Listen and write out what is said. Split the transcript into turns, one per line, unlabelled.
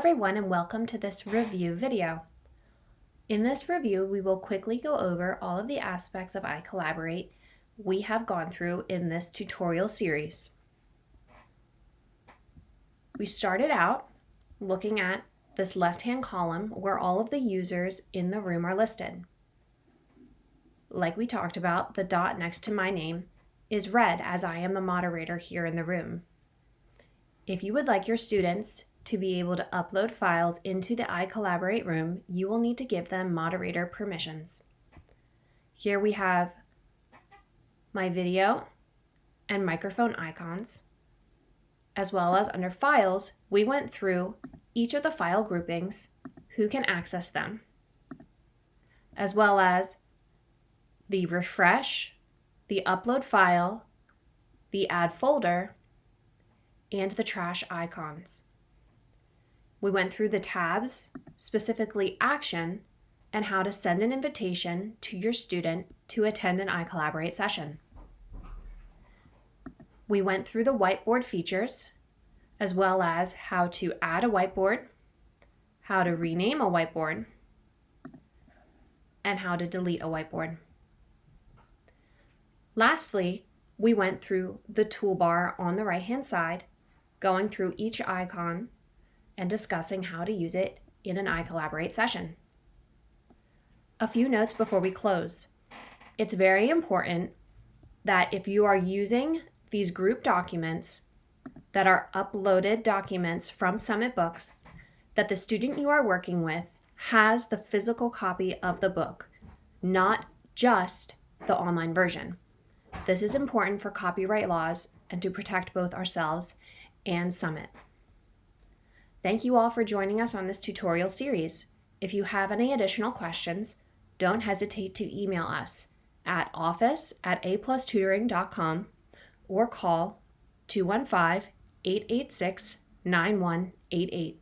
Everyone, and welcome to this review video. In this review, we will quickly go over all of the aspects of iCollaborate we have gone through in this tutorial series. We started out looking at this left-hand column where all of the users in the room are listed. Like we talked about, the dot next to my name is red as I am the moderator here in the room. If you would like your students to be able to upload files into the iCollaborate room, you will need to give them moderator permissions. Here we have my video and microphone icons, as well as under files, we went through each of the file groupings, who can access them, as well as the refresh, the upload file, the add folder, and the trash icons. We went through the tabs, specifically action, and how to send an invitation to your student to attend an iCollaborate session. We went through the whiteboard features, as well as how to add a whiteboard, how to rename a whiteboard, and how to delete a whiteboard. Lastly, we went through the toolbar on the right-hand side, going through each icon and discussing how to use it in an iCollaborate session. A few notes before we close. It's very important that if you are using these group documents that are uploaded documents from Summit Books, that the student you are working with has the physical copy of the book, not just the online version. This is important for copyright laws and to protect both ourselves and Summit. Thank you all for joining us on this tutorial series. If you have any additional questions, don't hesitate to email us at office@aplustutoring.com or call 215-886-9188.